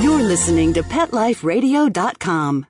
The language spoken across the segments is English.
You're listening to PetLifeRadio.com.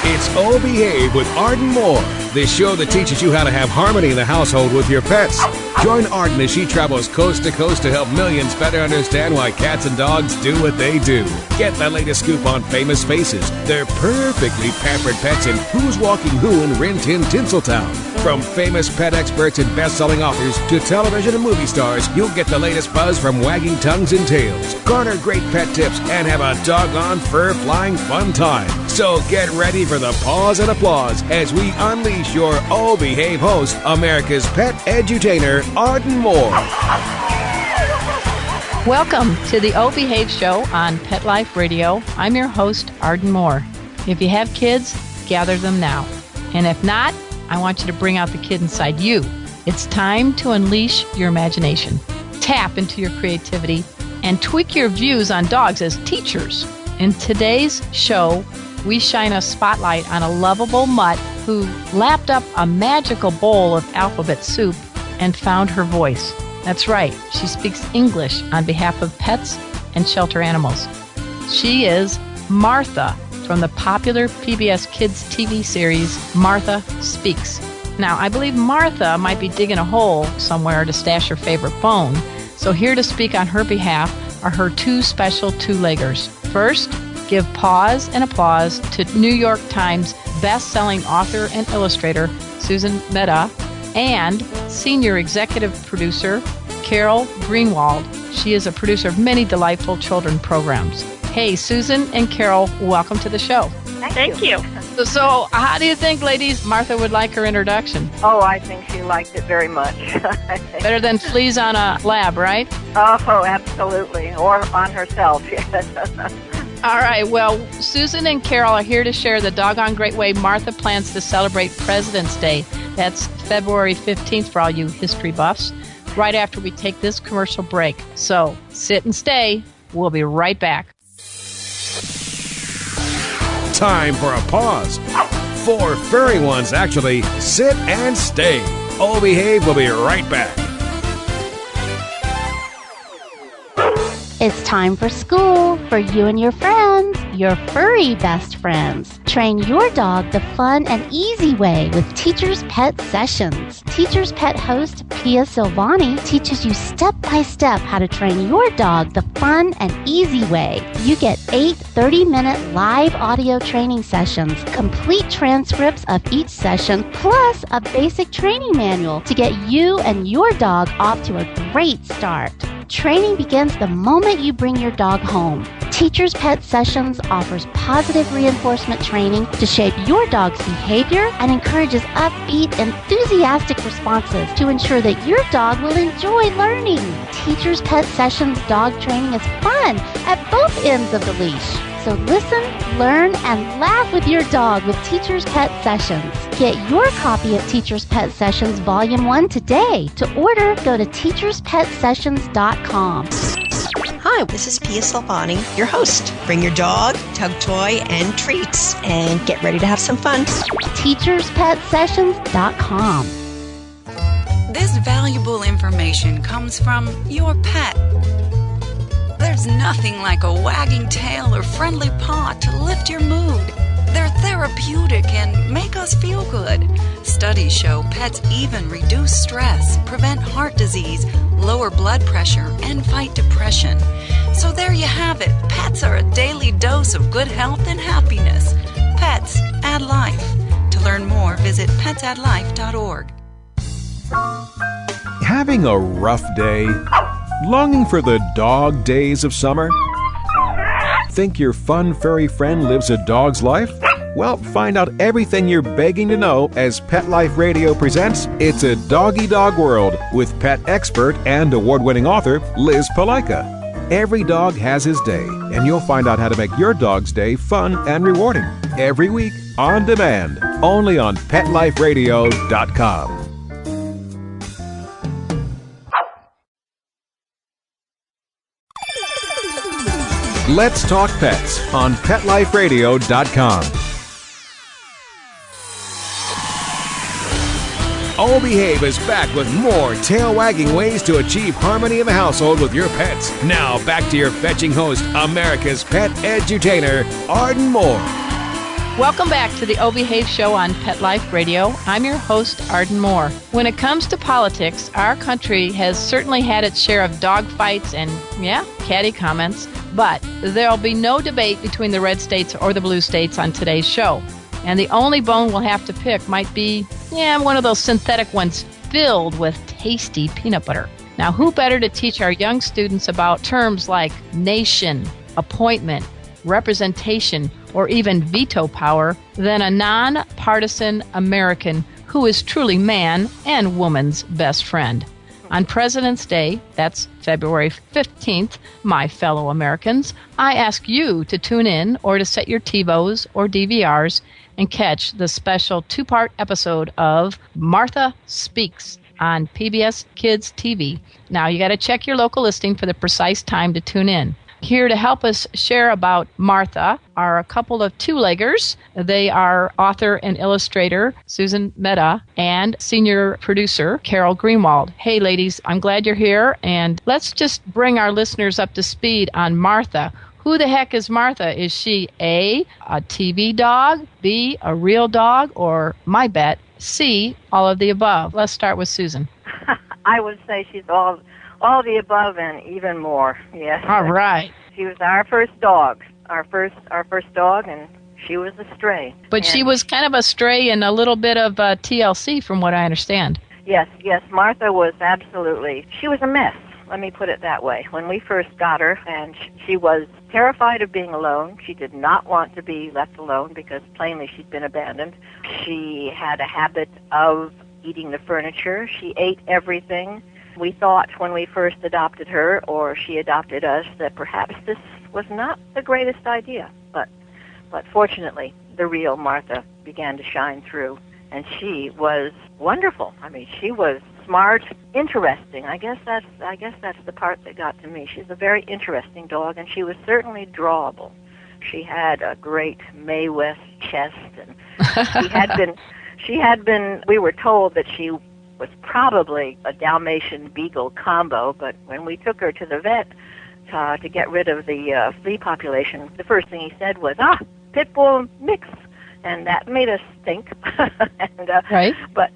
It's Oh Behave with Arden Moore, the show that teaches you how to have harmony in the household with your pets. Join Arden as she travels coast to coast to help millions better understand why cats and dogs do what they do. Get the latest scoop on famous faces, their perfectly pampered pets, and who's walking who in Rin Tin Tinseltown. From famous pet experts and best-selling authors to television and movie stars, you'll get the latest buzz from wagging tongues and tails. Garner great pet tips and have a doggone fur-flying fun time. So get ready for the pause and applause as we unleash your Oh Behave host, America's pet edutainer, Arden Moore. Welcome to the Oh Behave show on Pet Life Radio. I'm your host, Arden Moore. If you have kids, gather them now. And if not, I want you to bring out the kid inside you. It's time to unleash your imagination, tap into your creativity, and tweak your views on dogs as teachers. In today's show, we shine a spotlight on a lovable Mutt who lapped up a magical bowl of alphabet soup and found her voice. That's right, she speaks English on behalf of pets and shelter animals. She is Martha from the popular PBS Kids TV series, Martha Speaks. Now, I believe Martha might be digging a hole somewhere to stash her favorite bone, so here to speak on her behalf are her two special two-leggers. First, give pause and applause to New York Times best-selling author and illustrator Susan Mutt and senior executive producer Carol Greenwald. She is a producer of many delightful children programs. Hey, Susan and Carol, welcome to the show. Thank you. So, how do you think, ladies, Martha would like her introduction? Oh, I think she liked it very much. Better than fleas on a lab, right? Oh, absolutely. Or on herself, yes. All right, well, Susan and Carol are here to share the doggone great way Martha plans to celebrate President's Day. That's February 15th for all you history buffs, right after we take this commercial break. So, sit and stay. We'll be right back. Time for a pause. 4 furry ones, actually. Sit and stay. Oh Behave will be right back. It's time for school for you and your friends, your furry best friends. Train your dog the fun and easy way with Teacher's Pet Sessions. Teacher's Pet host Pia Silvani teaches you step-by-step how to train your dog the fun and easy way. You get 8 30-minute live audio training sessions, complete transcripts of each session, plus a basic training manual to get you and your dog off to a great start. Training begins the moment you bring your dog home. Teacher's Pet Sessions offers positive reinforcement training to shape your dog's behavior and encourages upbeat, enthusiastic responses to ensure that your dog will enjoy learning. Teacher's Pet Sessions dog training is fun at both ends of the leash. So listen, learn, and laugh with your dog with Teacher's Pet Sessions. Get your copy of Teacher's Pet Sessions Volume 1 today. To order, go to teacherspetsessions.com. Hi, this is Pia Silvani, your host. Bring your dog, tug toy, and treats, and get ready to have some fun. teacherspetsessions.com. This valuable information comes from your pet. There's nothing like a wagging tail or friendly paw to lift your mood. They're therapeutic and make us feel good. Studies show pets even reduce stress, prevent heart disease, lower blood pressure, and fight depression. So there you have it. Pets are a daily dose of good health and happiness. Pets add life. To learn more, visit petsaddlife.org. Having a rough day? Longing for the dog days of summer? Think your fun furry friend lives a dog's life? Well, find out everything you're begging to know as Pet Life Radio presents It's a Doggy Dog World with pet expert and award-winning author Liz Palaika. Every dog has his day, and you'll find out how to make your dog's day fun and rewarding. Every week, on demand, only on PetLifeRadio.com. Let's Talk Pets on PetLifeRadio.com. Oh Behave is back with more tail-wagging ways to achieve harmony in the household with your pets. Now, back to your fetching host, America's pet edutainer, Arden Moore. Welcome back to the Oh Behave Show on Pet Life Radio. I'm your host, Arden Moore. When it comes to politics, our country has certainly had its share of dog fights and, catty comments, but there'll be no debate between the red states or the blue states on today's show. And the only bone we'll have to pick might be, one of those synthetic ones filled with tasty peanut butter. Now, who better to teach our young students about terms like nation, appointment, representation, or even veto power than a non-partisan American who is truly man and woman's best friend. On President's Day, that's February 15th, my fellow Americans, I ask you to tune in or to set your TiVos or DVRs and catch the special two-part episode of Martha Speaks on PBS Kids TV. Now, you got to check your local listing for the precise time to tune in. Here to help us share about Martha are a couple of two-leggers. They are author and illustrator Susan Mehta and senior producer Carol Greenwald. Hey, ladies, I'm glad you're here, and let's just bring our listeners up to speed on Martha. Who the heck is Martha? Is she A, a TV dog, B, a real dog, or, my bet, C, all of the above? Let's start with Susan. I would say she's all the above and even more. Yes. All right. She was our first dog, our first dog, and she was a stray. But she was kind of a stray and a little bit of TLC, from what I understand. Yes. Martha was she was a mess. Let me put it that way. When we first got her, and she was terrified of being alone. She did not want to be left alone because plainly she'd been abandoned. She had a habit of eating the furniture. She ate everything. We thought when we first adopted her, or she adopted us, that perhaps this was not the greatest idea. But fortunately, the real Martha began to shine through, and she was wonderful. I mean, she was smart, interesting. I guess that's the part that got to me. She's a very interesting dog, and she was certainly drawable. She had a great Mae West chest, and she had been. We were told that she was probably a Dalmatian Beagle combo, but when we took her to the vet to get rid of the flea population, the first thing he said was, pit bull mix, and that made us think. Right. But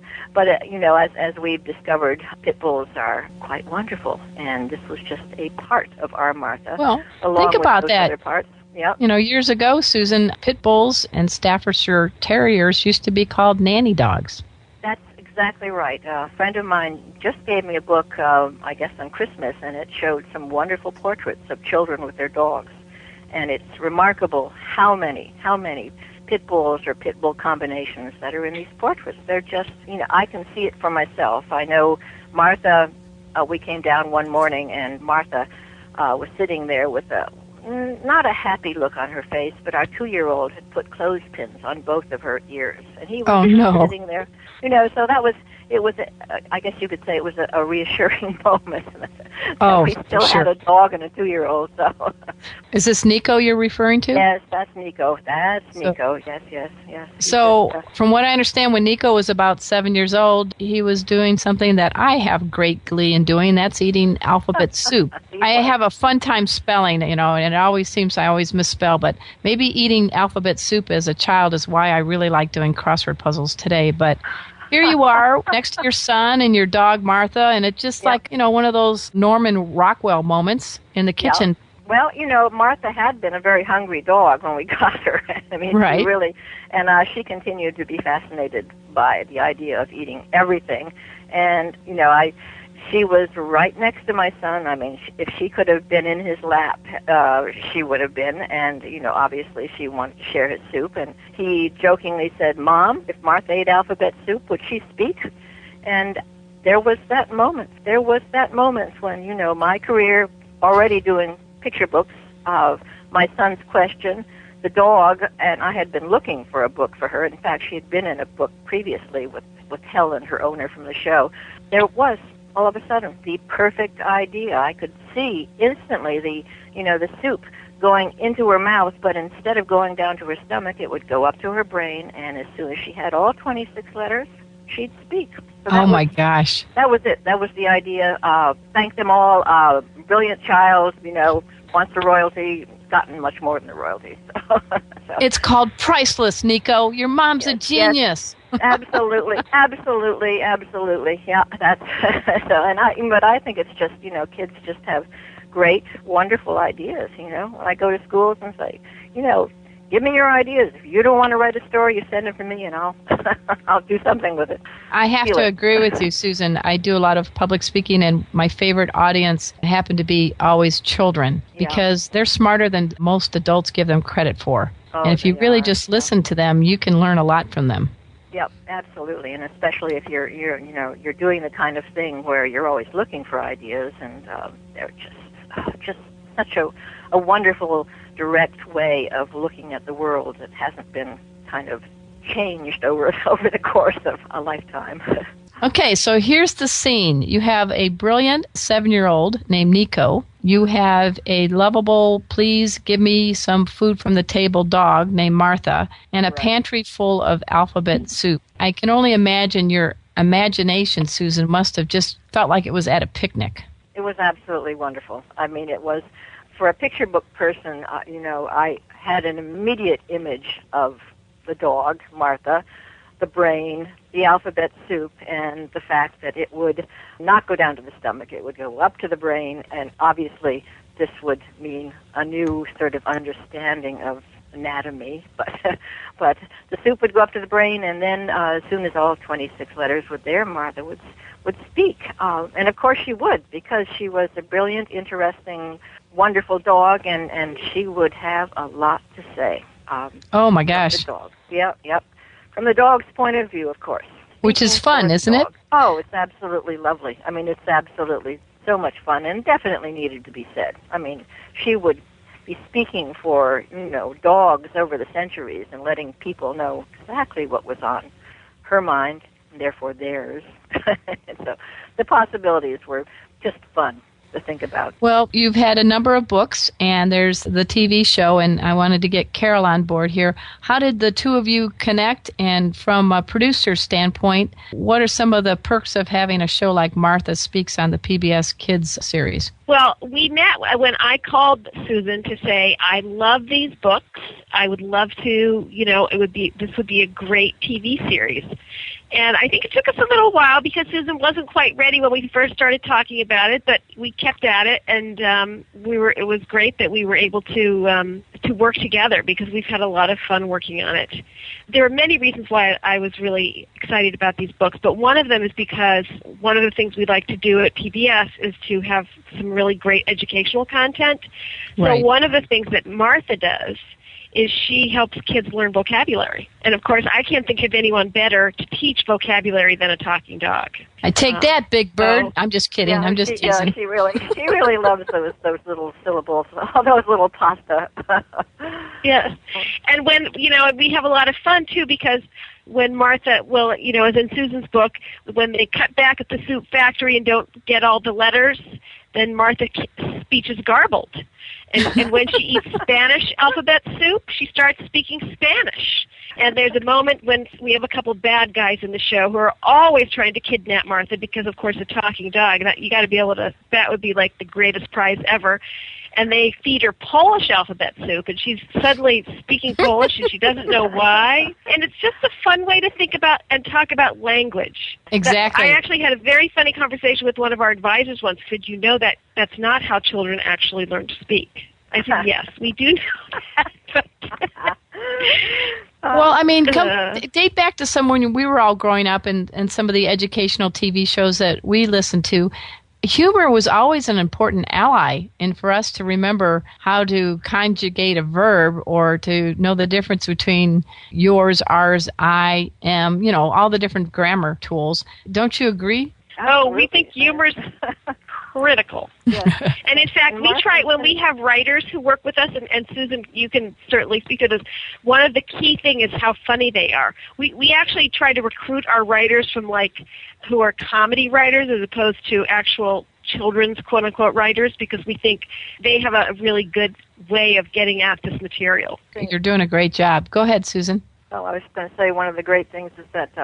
as we've discovered, pit bulls are quite wonderful, and this was just a part of our Martha. Well, along think about with those that. Other parts. Yep. Years ago, Susan, pit bulls and Staffordshire Terriers used to be called nanny dogs. That's exactly right. A friend of mine just gave me a book, I guess on Christmas, and it showed some wonderful portraits of children with their dogs. And it's remarkable how many pit bulls or pit bull combinations that are in these portraits. They're just, I can see it for myself. I know Martha, we came down one morning, and Martha was sitting there with not a happy look on her face, but our 2-year-old had put clothespins on both of her ears, and he was sitting there. So I guess you could say it was a reassuring moment. We still had a dog and a 2-year-old. So. Is this Nico you're referring to? Yes, that's Nico. Nico. Yes. So, from what I understand, when Nico was about 7 years old, he was doing something that I have great glee in doing. That's eating alphabet soup. I have a fun time spelling, and it always seems I always misspell. But maybe eating alphabet soup as a child is why I really like doing crossword puzzles today. But here you are next to your son and your dog Martha, and it's just like, one of those Norman Rockwell moments in the kitchen. Well, Martha had been a very hungry dog when we got her. I mean, right. She really, and she continued to be fascinated by the idea of eating everything. And, she was right next to my son. I mean, if she could have been in his lap, she would have been. And, obviously she wanted to share his soup. And he jokingly said, "Mom, if Martha ate alphabet soup, would she speak?" And there was that moment. when, my career, already doing picture books of my son's question, the dog, and I had been looking for a book for her. In fact, she had been in a book previously with Helen, her owner from the show. There was, all of a sudden, the perfect idea. I could see instantly the soup going into her mouth, but instead of going down to her stomach, it would go up to her brain, and as soon as she had all 26 letters, she'd speak. So Oh, my gosh. That was it. That was the idea. Thank them all. Brilliant child, wants the royalty, gotten much more than the royalty. So. It's called priceless, Nico. Your mom's a genius. Yes, absolutely. Yeah, that's but I think it's just, kids just have great, wonderful ideas, When I go to schools and say, give me your ideas. If you don't want to write a story, you send it to me, and I'll I'll do something with it. I have to agree with you, Susan. I do a lot of public speaking, and my favorite audience happen to be always children because they're smarter than most adults give them credit for. Oh, and if you really just listen to them, you can learn a lot from them. Yep, absolutely, and especially if you're doing the kind of thing where you're always looking for ideas, and they're just such a wonderful, direct way of looking at the world that hasn't been kind of changed over the course of a lifetime. Okay, so here's the scene. You have a brilliant 7-year-old named Nico. You have a lovable, please give me some food from the table dog named Martha, and a pantry full of alphabet soup. I can only imagine your imagination, Susan, must have just felt like it was at a picnic. It was absolutely wonderful. I mean, it was, for a picture book person, I had an immediate image of the dog, Martha, the brain, the alphabet soup, and the fact that it would not go down to the stomach. It would go up to the brain, and obviously this would mean a new sort of understanding of anatomy. But the soup would go up to the brain, and then as soon as all 26 letters were there, Martha would speak. And of course she would, because she was a brilliant, interesting, wonderful dog, and she would have a lot to say. Oh, my gosh. The dog. Yep. From the dog's point of view, of course. Which is fun, isn't it? Oh, it's absolutely lovely. I mean, it's absolutely so much fun and definitely needed to be said. I mean, she would be speaking for, dogs over the centuries and letting people know exactly what was on her mind, and therefore theirs. And so the possibilities were just fun to think about. Well, you've had a number of books, and there's the TV show, and I wanted to get Carol on board here. How did the two of you connect? And from a producer standpoint, what are some of the perks of having a show like Martha Speaks on the PBS Kids series? Well, we met when I called Susan to say, I love these books. I would love to, this would be a great TV series. And I think it took us a little while because Susan wasn't quite ready when we first started talking about it, but we kept at it, and it was great that we were able to work together because we've had a lot of fun working on it. There are many reasons why I was really excited about these books, but one of them is because one of the things we like to do at PBS is to have some really great educational content. Right. So one of the things that Martha does is she helps kids learn vocabulary. And, of course, I can't think of anyone better to teach vocabulary than a talking dog. I take that, Big Bird. I'm just kidding. Yeah, I'm just teasing. Yeah, she really loves those little syllables, all those little pasta. Yeah. And when, we have a lot of fun, too, because when Martha, as in Susan's book, when they cut back at the soup factory and don't get all the letters, then Martha's speech is garbled. And when she eats Spanish alphabet soup, she starts speaking Spanish. And there's a moment when we have a couple bad guys in the show who are always trying to kidnap Martha because, of course, a talking dog. You got to be able to. That would be like the greatest prize ever. And they feed her Polish alphabet soup, and she's suddenly speaking Polish, and she doesn't know why. And it's just a fun way to think about and talk about language. Exactly. I actually had a very funny conversation with one of our advisors once. Said, you know that that's not how children actually learn to speak? I said, yes, we do know that. Well, I mean, date back to when we were all growing up and some of the educational TV shows that we listened to. Humor was always an important ally, and for us to remember how to conjugate a verb or to know the difference between yours, ours, I, am, all the different grammar tools. Don't you agree? Oh, we think humor's critical. Yeah. And in fact, we try, when we have writers who work with us, and Susan, you can certainly speak to this, one of the key things is how funny they are. We actually try to recruit our writers from, who are comedy writers as opposed to actual children's quote-unquote writers, because we think they have a really good way of getting at this material. You're doing a great job. Go ahead, Susan. Well, I was going to say one of the great things is that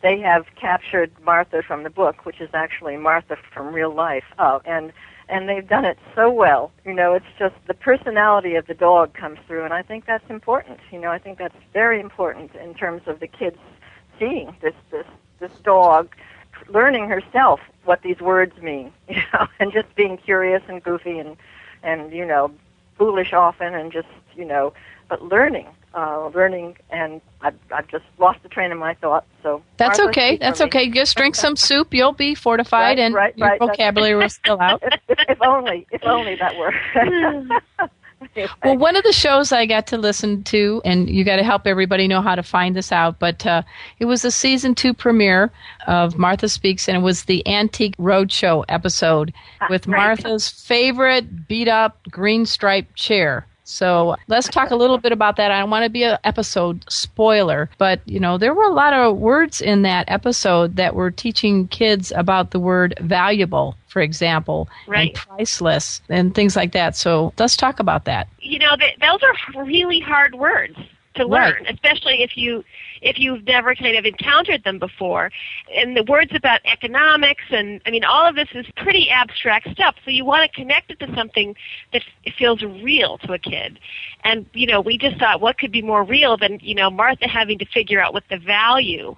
they have captured Martha from the book, which is actually Martha from real life, and they've done it so well. It's just the personality of the dog comes through, and I think that's important. I think that's very important in terms of the kids seeing this dog learning herself what these words mean, and just being curious and goofy and foolish often, and just but learning, and I've just lost the train of my thought. So that's Martha, okay. That's okay. Just drink some soup. You'll be fortified, and your vocabulary will spill out. If only that were. Anyway. Well, one of the shows I got to listen to, and you got to help everybody know how to find this out, but it was the season 2 premiere of Martha Speaks, and it was the Antique Roadshow episode with Martha's favorite beat-up green striped chair. So let's talk a little bit about that. I don't want to be an episode spoiler, but, there were a lot of words in that episode that were teaching kids about the word valuable, for example, and priceless and things like that. So let's talk about that. Those are really hard words to learn, especially if you've never kind of encountered them before. And the words about economics and all of this is pretty abstract stuff. So you want to connect it to something that feels real to a kid. And we just thought, what could be more real than Martha having to figure out what the value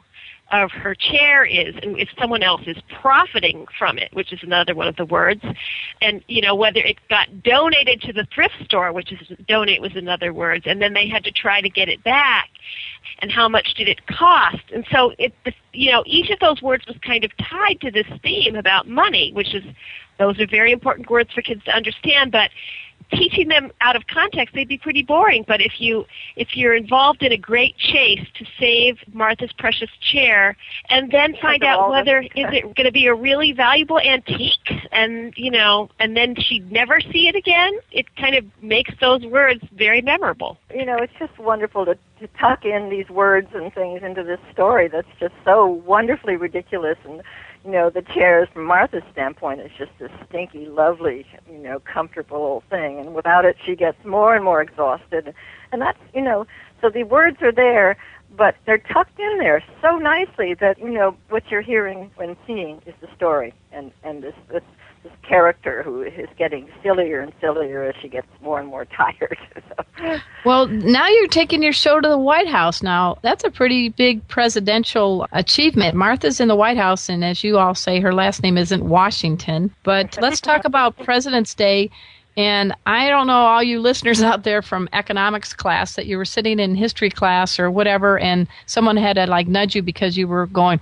of her chair is, and if someone else is profiting from it, which is another one of the words, and whether it got donated to the thrift store, which is donate was another word, and then they had to try to get it back, and how much did it cost? And so each of those words was kind of tied to this theme about money, those are very important words for kids to understand, but teaching them out of context, they'd be pretty boring. But if you're involved in a great chase to save Martha's precious chair, and then find out whether is it going to be a really valuable antique, and then she'd never see it again, it kind of makes those words very memorable. It's just wonderful to tuck in these words and things into this story that's just so wonderfully ridiculous. And the chairs from Martha's standpoint is just this stinky, lovely, comfortable thing. And without it, she gets more and more exhausted. And that's, so the words are there, but they're tucked in there so nicely that, what you're hearing when seeing is the story. And this character who is getting sillier and sillier as she gets more and more tired. So. Well, now you're taking your show to the White House. Now, that's a pretty big presidential achievement. Martha's in the White House, and as you all say, her last name isn't Washington. But let's talk about President's Day. And I don't know, all you listeners out there from economics class, that you were sitting in history class or whatever, and someone had to nudge you because you were going...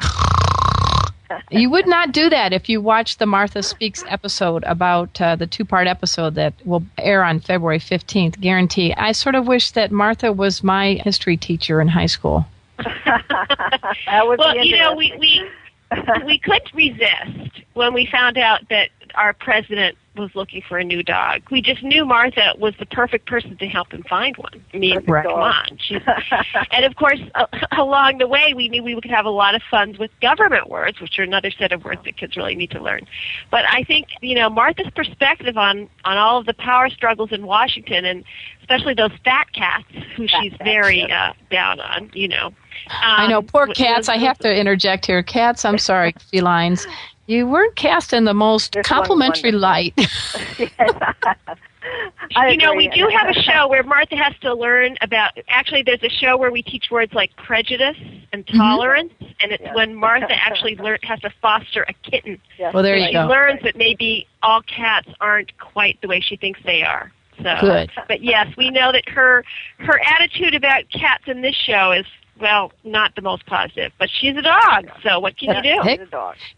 You would not do that if you watched the Martha Speaks episode about the 2-part episode that will air on February 15th, guarantee. I sort of wish that Martha was my history teacher in high school. That would be we couldn't resist when we found out that our president was looking for a new dog. We just knew Martha was the perfect person to help him find one. Come on. And of course, along the way, we knew we could have a lot of fun with government words, which are another set of words that kids really need to learn. But I think, Martha's perspective on all of the power struggles in Washington, and especially those fat cats who she's very down on, I know, poor cats. I have to interject here. Cats, I'm sorry, felines. You weren't cast in the most complimentary light. We do have a show where Martha has to learn about, actually there's a show where we teach words like prejudice and tolerance, and it's when Martha actually has to foster a kitten. Well, there you go. She learns that maybe all cats aren't quite the way she thinks they are. So, good. But yes, we know that her attitude about cats in this show is, well, not the most positive, but she's a dog, so what can you do? Hey,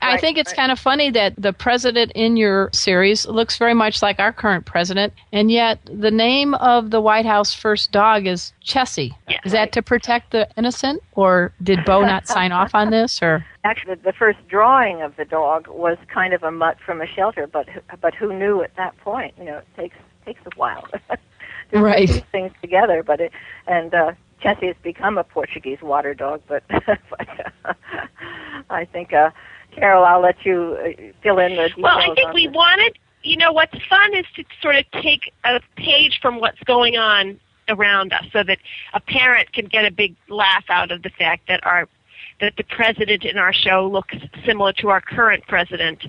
I think it's kind of funny that the president in your series looks very much like our current president, and yet the name of the White House first dog is Chessie. Yes. Is that to protect the innocent, or did Bo not sign off on this? Or actually, the first drawing of the dog was kind of a mutt from a shelter, but who knew at that point? It takes a while to put these things together, Chessie has become a Portuguese water dog, but I think, Carol, I'll let you fill in the details. Well, I think we wanted, what's fun is to sort of take a page from what's going on around us so that a parent can get a big laugh out of the fact that our that the president in our show looks similar to our current president.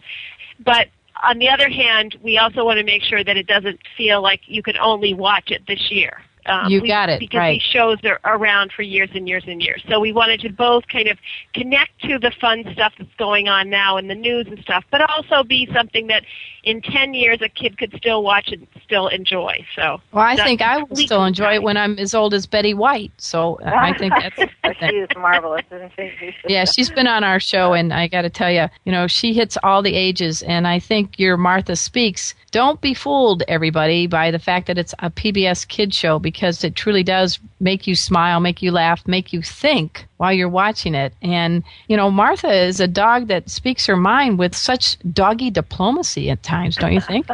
But on the other hand, we also want to make sure that it doesn't feel like you can only watch it this year. You got it, because right. these shows are around for years and years and years. So we wanted to both kind of connect to the fun stuff that's going on now in the news and stuff, but also be something that in 10 years a kid could still watch and still enjoy. So, well, I think I will still enjoy it when I'm as old as Betty White. So I think that's She is marvelous, isn't she? Yeah, she's been on our show, and I got to tell you, she hits all the ages, and I think your Martha Speaks. Don't be fooled, everybody, by the fact that it's a PBS kid show, because it truly does make you smile, make you laugh, make you think while you're watching it. And, Martha is a dog that speaks her mind with such doggy diplomacy at times, don't you think?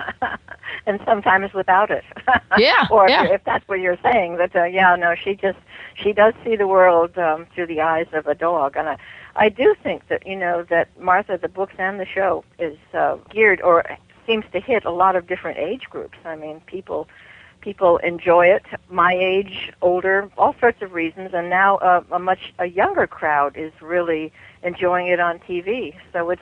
And sometimes without it. Yeah. Or yeah. if that's what you're saying, that, she does see the world through the eyes of a dog. And I do think that, that Martha, the books and the show, is geared or seems to hit a lot of different age groups. I mean, people enjoy it, my age, older, all sorts of reasons, and now a younger crowd is really enjoying it on TV. So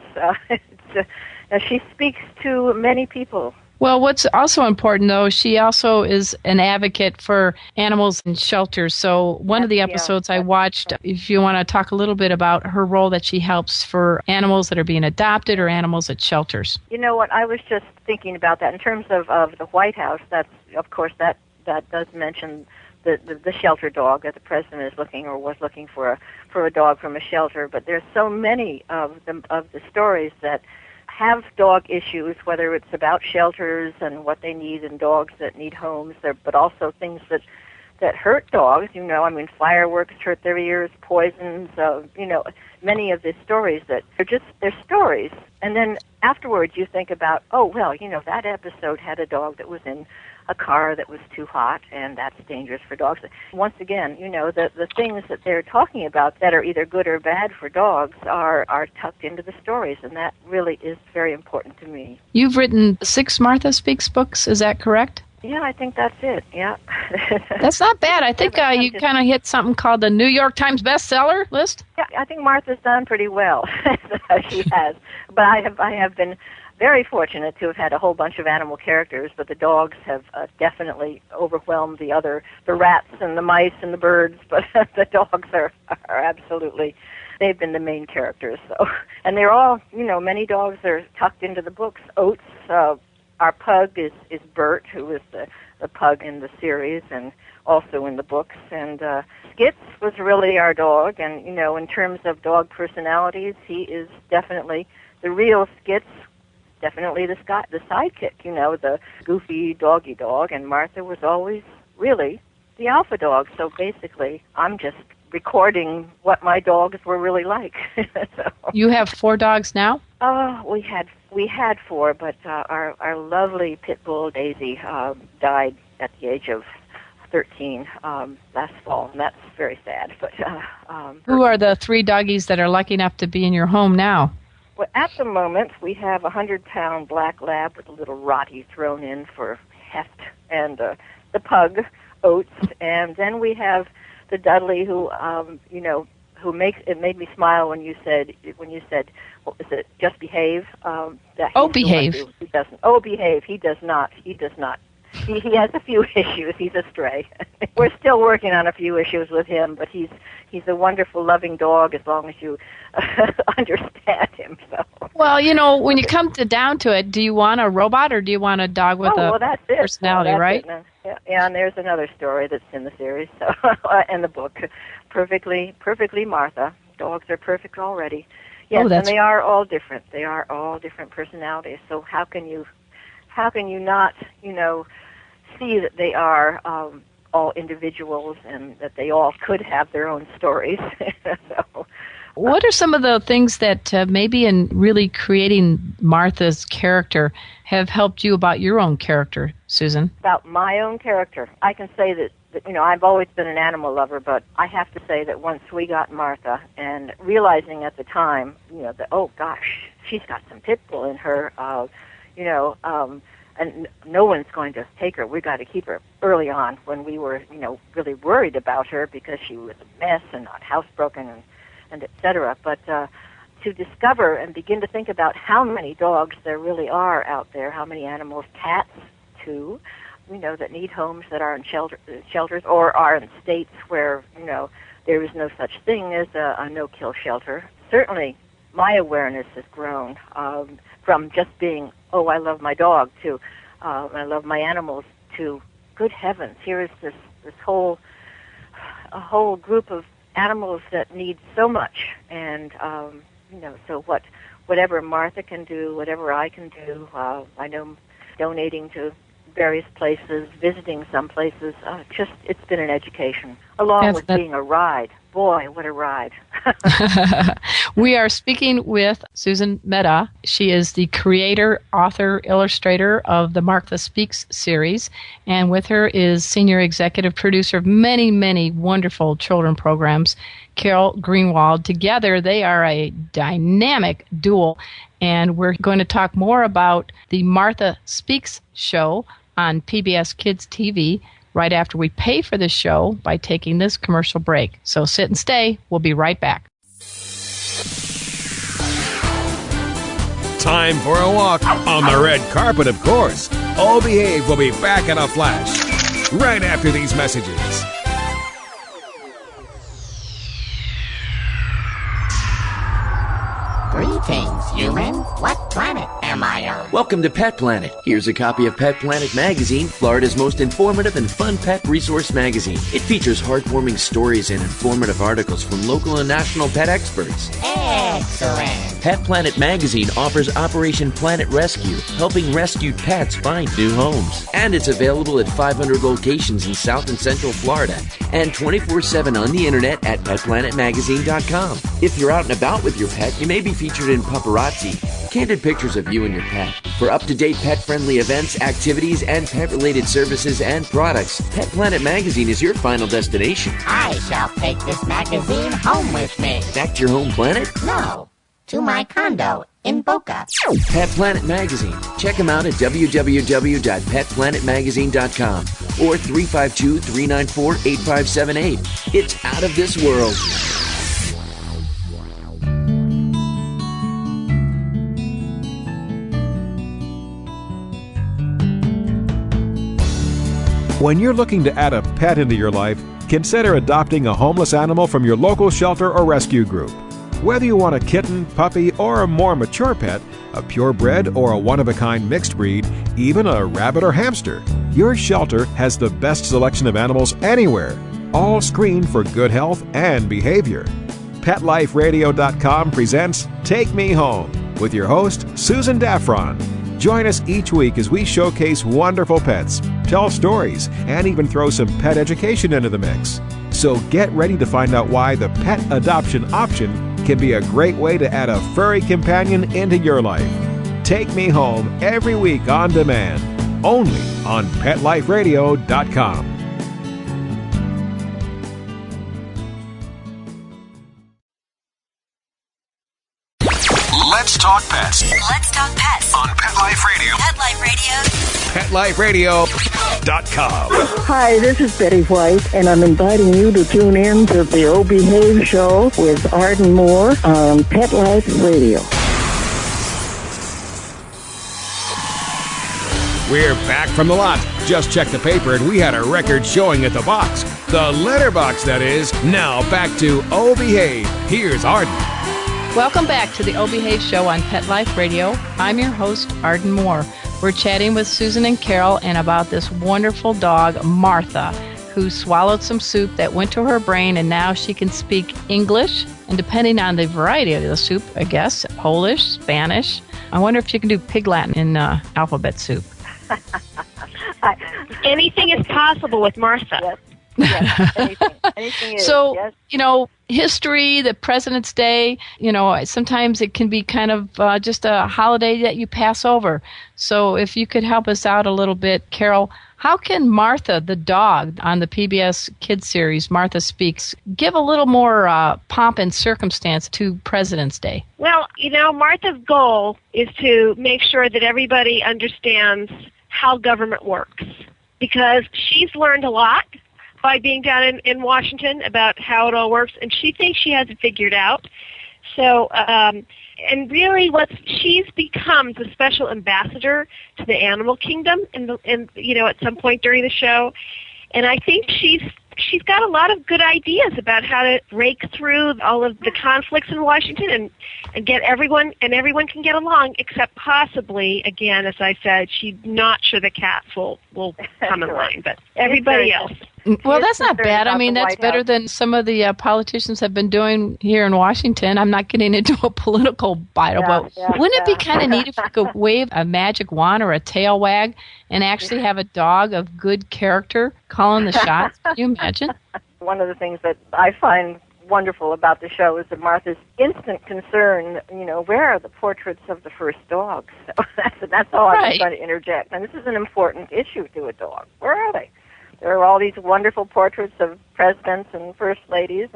she speaks to many people. Well, what's also important, though, she also is an advocate for animals in shelters. So one of the episodes I watched, if you want to talk a little bit about her role that she helps for animals that are being adopted or animals at shelters. You know what, I was just thinking about that in terms of the White House. That's, of course, that does mention the shelter dog that the president is looking or was looking for a dog from a shelter. But there's so many of the stories that have dog issues, whether it's about shelters and what they need and dogs that need homes, but also things that hurt dogs. Fireworks hurt their ears, poisons. Many of the stories that they're stories, and then afterwards you think about, that episode had a dog that was in a car that was too hot, and that's dangerous for dogs. Once again, the things that they're talking about that are either good or bad for dogs are tucked into the stories, and that really is very important to me. You've written 6 Martha Speaks books, is that correct? Yeah, I think that's it, yeah. That's not bad. I think you kind of hit something called the New York Times bestseller list. Yeah, I think Martha's done pretty well. She has. But I have been very fortunate to have had a whole bunch of animal characters, but the dogs have definitely overwhelmed the rats and the mice and the birds, but the dogs are absolutely, they've been the main characters. So, and they're all, many dogs are tucked into the books. Oates, our pug is Bert, who is the pug in the series and also in the books, and Skits was really our dog, and, in terms of dog personalities, he is definitely the real Skits, definitely the sidekick, the goofy doggy dog, and Martha was always really the alpha dog. So basically, I'm just recording what my dogs were really like. So. You have 4 dogs now? We had 4, but our lovely pit bull Daisy died at the age of 13 last fall, and that's very sad. But who are the 3 doggies that are lucky enough to be in your home now? Well, at the moment, we have a 100-pound black lab with a little Rottie thrown in for heft, and the pug, Oates, and then we have the Dudley, who made me smile when you said, what was it? Just behave. Behave. He doesn't. Behave. He does not. He has a few issues. He's a stray. We're still working on a few issues with him, but he's a wonderful, loving dog as long as you understand him. So. Well, when you come down to it, do you want a robot or do you want a dog with that's it. personality, right? It. Yeah, and there's another story that's in the series, so in the book. Perfectly Martha. Dogs are perfect already. Yes, and they are all different. They are all different personalities. So how can you not, see that they are all individuals and that they all could have their own stories? So, what are some of the things that maybe in really creating Martha's character have helped you about your own character, Susan? About my own character, I can say that I've always been an animal lover, but I have to say that once we got Martha and realizing at the time, that, oh gosh, she's got some pit bull in her, and no one's going to take her. We got to keep her. Early on, when we were, really worried about her because she was a mess and not housebroken and etc. But to discover and begin to think about how many dogs there really are out there, how many animals, cats too, we know that need homes that are in shelters or are in states where, there is no such thing as a no-kill shelter. Certainly my awareness has grown from just being, I love my dog, to I love my animals, to good heavens, here is this whole group of animals that need so much, and so whatever Martha can do, whatever I can do, I know donating to various places, visiting some places, it's been an education, along with being a ride. Boy, what a ride. We are speaking with Susan Mutt. She is the creator, author, illustrator of the Martha Speaks series, and with her is senior executive producer of many, many wonderful children programs, Carol Greenwald. Together, they are a dynamic duo, and we're going to talk more about the Martha Speaks show on PBS Kids TV right after we pay for the show by taking this commercial break. So sit and stay. We'll be right back. Time for a walk on the red carpet, of course. Oh Behave will be back in a flash right after these messages. Greetings, human. What planet am I on? Welcome to Pet Planet. Here's a copy of Pet Planet Magazine, Florida's most informative and fun pet resource magazine. It features heartwarming stories and informative articles from local and national pet experts. Excellent. Pet Planet Magazine offers Operation Planet Rescue, helping rescued pets find new homes. And it's available at 500 locations in South and Central Florida and 24/7 on the internet at petplanetmagazine.com. If you're out and about with your pet, you may be featured in Paparazzi, candid pictures of you and your pet. For up-to-date pet-friendly events, activities, and pet-related services and products, Pet Planet Magazine is your final destination. I shall take this magazine home with me. Back to your home planet? No, to my condo in Boca. Pet Planet Magazine. Check them out at www.petplanetmagazine.com or 352-394-8578. It's out of this world. When you're looking to add a pet into your life, consider adopting a homeless animal from your local shelter or rescue group. Whether you want a kitten, puppy, or a more mature pet, a purebred or a one-of-a-kind mixed breed, even a rabbit or hamster, your shelter has the best selection of animals anywhere, all screened for good health and behavior. PetLifeRadio.com presents Take Me Home with your host, Susan Daffron. Join us each week as we showcase wonderful pets, tell stories, and even throw some pet education into the mix. So get ready to find out why the pet adoption option can be a great way to add a furry companion into your life. Take Me Home every week on demand, only on PetLifeRadio.com. Let's talk pets. Let's talk pets On Pet Life Radio. Pet Life Radio. PetLifeRadio.com. Hi, this is Betty White, and I'm inviting you to tune in to the O Behave Show with Arden Moore on Pet Life Radio. We're back from the lot. Just checked the paper and we had a record showing at the box. The letterbox, that is. Now back to O Behave. Here's Arden. Welcome back to the O Behave Show on Pet Life Radio. I'm your host, Arden Moore. We're chatting with Susan and Carol and about this wonderful dog, Martha, who swallowed some soup that went to her brain, and now she can speak English, and depending on the variety of the soup, I guess, Polish, Spanish. I wonder if you can do Pig Latin in alphabet soup. Anything is possible with Martha. Yes. Yes, anything is. So, yes. History, the President's Day, sometimes it can be kind of just a holiday that you pass over. So if you could help us out a little bit, Carol, how can Martha, the dog, on the PBS Kids series, Martha Speaks, give a little more pomp and circumstance to President's Day? Well, Martha's goal is to make sure that everybody understands how government works, because she's learned a lot by being down in Washington about how it all works, and she thinks she has it figured out. So, and really, she's become the special ambassador to the animal kingdom, at some point during the show, and I think she's got a lot of good ideas about how to break through all of the conflicts in Washington and get everyone can get along, except possibly, again, as I said, she's not sure the cats will come in line, but everybody else. Well, that's not bad. I mean, that's better than some of the politicians have been doing here in Washington. I'm not getting into a political battle, but wouldn't it be kind of neat if you could wave a magic wand or a tail wag and actually have a dog of good character calling the shots? Can you imagine? One of the things that I find wonderful about the show is that Martha's instant concern, where are the portraits of the first dogs? So that's all I'm trying to interject. And this is an important issue to a dog. Where are they? There are all these wonderful portraits of presidents and first ladies,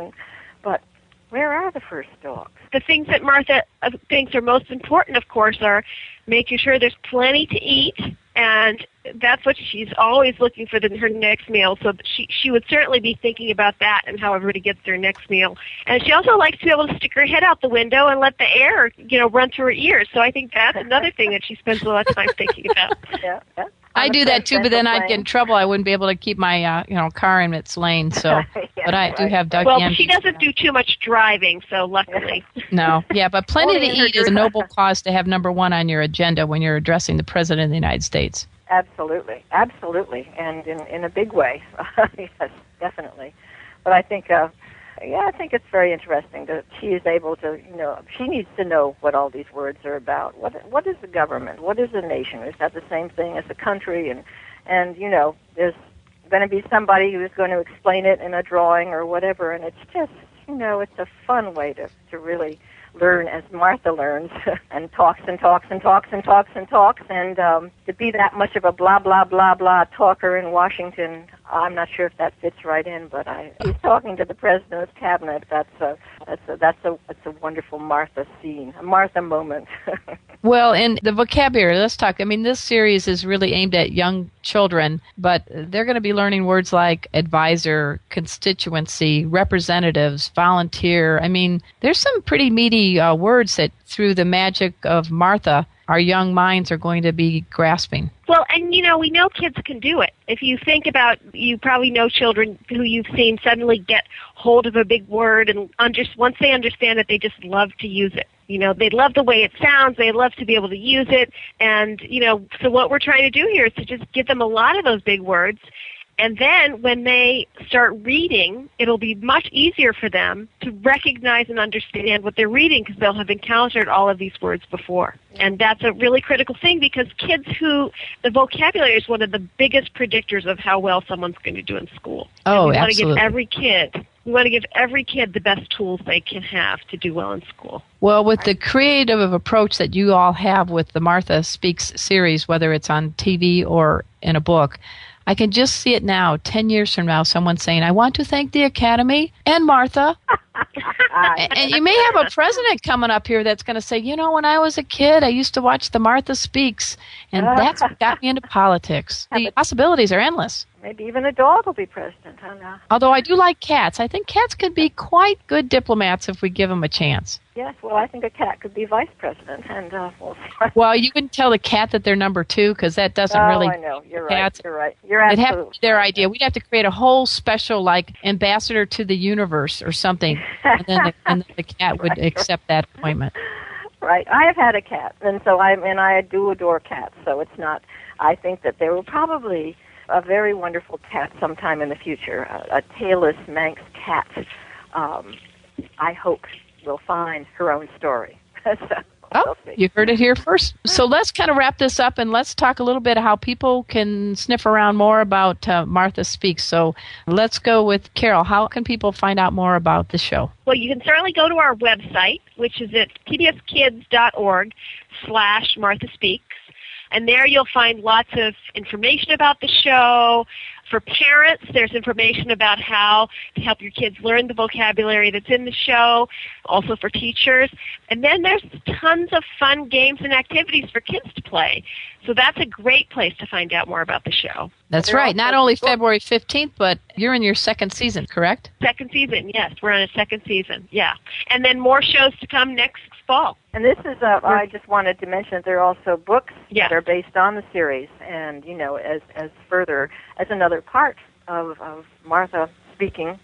but where are the first dogs? The things that Martha thinks are most important, of course, are making sure there's plenty to eat, and that's what she's always looking for her next meal. So she would certainly be thinking about that and how everybody gets their next meal. And she also likes to be able to stick her head out the window and let the air, run through her ears. So I think that's another thing that she spends a lot of time thinking about. Yeah. I do that too, but then I'd get in trouble. I wouldn't be able to keep my car in its lane. So, but I do have Doug. Well, she doesn't do too much driving, so luckily. No, but plenty to eat is a noble cause to have number one on your agenda when you're addressing the President of the United States. Absolutely, and in a big way. Yes, definitely. But I think. I think it's very interesting that she is able to, she needs to know what all these words are about. What is the government? What is a nation? Is that the same thing as a country? And there's going to be somebody who's going to explain it in a drawing or whatever, and it's just, it's a fun way to really learn as Martha learns and talks and talks and talks and talks and talks, and to be that much of a blah, blah, blah, blah talker in Washington, I'm not sure if that fits right in, but he's talking to the president's cabinet. That's a wonderful Martha scene, a Martha moment. Well, and the vocabulary, let's talk. I mean, this series is really aimed at young children, but they're going to be learning words like advisor, constituency, representatives, volunteer. I mean, there's some pretty meaty words that through the magic of Martha, our young minds are going to be grasping. Well, and we know kids can do it. If you think about, you probably know children who you've seen suddenly get hold of a big word, and once they understand it, they just love to use it. They love the way it sounds. They love to be able to use it. And, so what we're trying to do here is to just give them a lot of those big words. And then when they start reading, it'll be much easier for them to recognize and understand what they're reading because they'll have encountered all of these words before. And that's a really critical thing because the vocabulary is one of the biggest predictors of how well someone's going to do in school. Oh, and absolutely. We want to give every kid the best tools they can have to do well in school. Well, with the creative approach that you all have with the Martha Speaks series, whether it's on TV or in a book, I can just see it now, 10 years from now, someone saying, I want to thank the Academy and Martha. And you may have a president coming up here that's going to say, when I was a kid, I used to watch the Martha Speaks, and that's what got me into politics. The possibilities are endless. Maybe even a dog will be president. Although I do like cats. I think cats could be quite good diplomats if we give them a chance. Yes, well, I think a cat could be vice president, and we'll see. Well, you wouldn't tell the cat that they're number two because that doesn't really. Oh, I know. You're cats. Right. You're absolutely. It'd have to be their idea. We'd have to create a whole special, like ambassador to the universe or something, and then the cat would accept that appointment. Right. I have had a cat, and so I do adore cats. So it's not. I think that there will probably a very wonderful cat sometime in the future, a tailless Manx cat. I hope will find her own story. You heard it here first. So let's kind of wrap this up and let's talk a little bit how people can sniff around more about Martha Speaks. So let's go with Carol. How can people find out more about the show? Well, you can certainly go to our website, which is at pbskids.org/Martha Speaks. And there you'll find lots of information about the show, For parents, there's information about how to help your kids learn the vocabulary that's in the show, also for teachers. And then there's tons of fun games and activities for kids to play. So that's a great place to find out more about the show. That's right. Not only February 15th, but you're in your second season, correct? Second season, yes. We're on a second season, yeah. And then more shows to come next fall. And this is, I just wanted to mention that there are also books that are based on the series, and, as further, as another part of Martha speaking.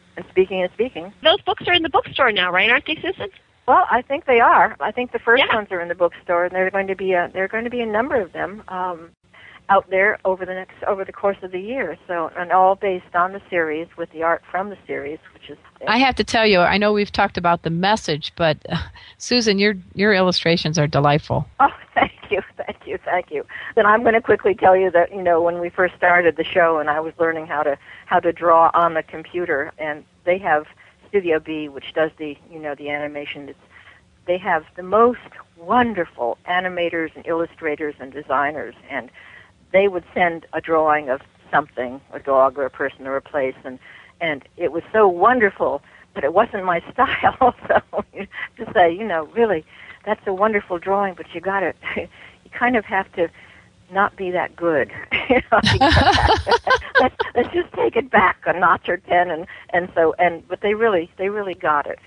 Those books are in the bookstore now, right, aren't they, Susan? Well, I think they are. I think the first ones are in the bookstore, and there are going to be a number of them out there over the course of the year. So, and all based on the series with the art from the series, which is. I have to tell you, I know we've talked about the message, but Susan, your illustrations are delightful. Oh, thank you. Then I'm going to quickly tell you that when we first started the show, and I was learning how to draw on the computer, and they have Studio B, which does the animation. They have the most wonderful animators and illustrators and designers, and they would send a drawing of something, a dog or a person or a place, and it was so wonderful, but it wasn't my style. So to say, really, that's a wonderful drawing, but you kind of have to not be that good. Let's just take it back a notch or 10, but they really got it.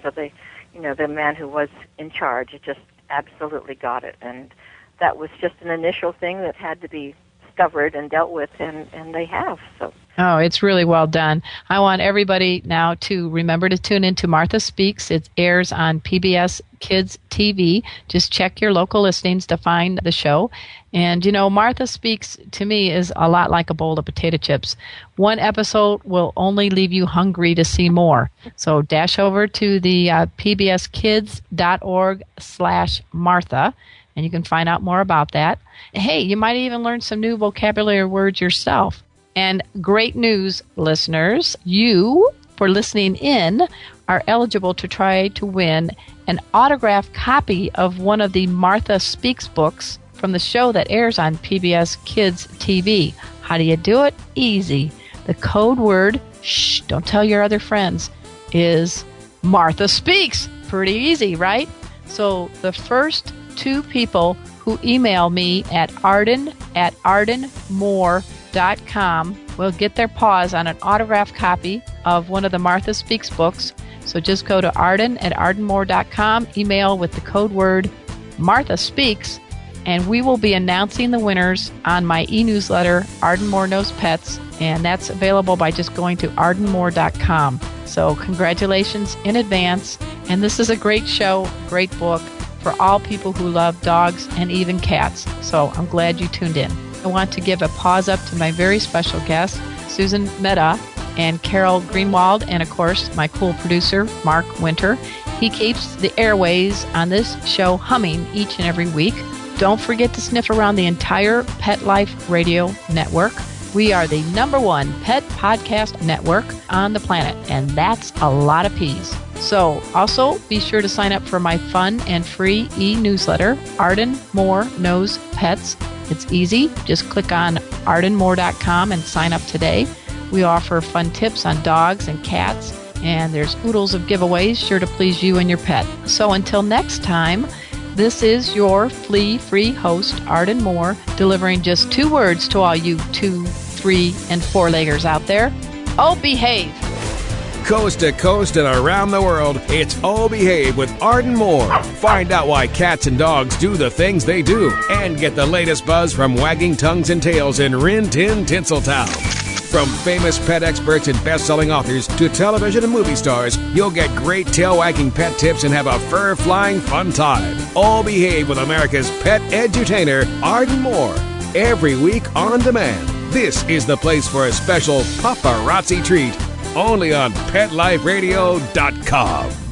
So they, the man who was in charge, just absolutely got it, and that was just an initial thing that had to be discovered and dealt with, and they have. So. Oh, it's really well done. I want everybody now to remember to tune in to Martha Speaks. It airs on PBS Kids TV. Just check your local listings to find the show. And, Martha Speaks, to me, is a lot like a bowl of potato chips. One episode will only leave you hungry to see more. So dash over to the pbskids.org/Martha, and you can find out more about that. Hey, you might even learn some new vocabulary words yourself. And great news, listeners, you, for listening in, are eligible to try to win an autographed copy of one of the Martha Speaks books from the show that airs on PBS Kids TV. How do you do it? Easy. The code word, shh, don't tell your other friends, is Martha Speaks. Pretty easy, right? So the first 2 people who email me at ardenmore.com will get their paws on an autographed copy of one of the Martha Speaks books. So just go to arden@ardenmore.com, email with the code word Martha Speaks, and we will be announcing the winners on my e-newsletter, Arden Moore Knows Pets, and that's available by just going to ardenmore.com. So congratulations in advance, and this is a great show, great book for all people who love dogs and even cats. So I'm glad you tuned in. I want to give a pause up to my very special guests, Susan Mehta and Carol Greenwald, and of course my cool producer, Mark Winter. He keeps the airways on this show humming each and every week. Don't forget to sniff around the entire Pet Life Radio network. We are the #1 pet podcast network on the planet, and that's a lot of peas. So also be sure to sign up for my fun and free e-newsletter, Arden Moore Knows Pets. It's easy. Just click on ardenmore.com and sign up today. We offer fun tips on dogs and cats, and there's oodles of giveaways sure to please you and your pet. So until next time, this is your flea-free host, Arden Moore, delivering just 2 words to all you 2, 3, and 4-leggers out there. Oh, behave. Coast to coast and around the world, it's Oh Behave with Arden Moore. Find out why cats and dogs do the things they do, and get the latest buzz from wagging tongues and tails in Rin Tin Tinseltown. From famous pet experts and best-selling authors to television and movie stars, you'll get great tail-wagging pet tips and have a fur-flying fun time. All Behave with America's pet edutainer, Arden Moore. Every week on demand. This is the place for a special paparazzi treat. Only on PetLifeRadio.com.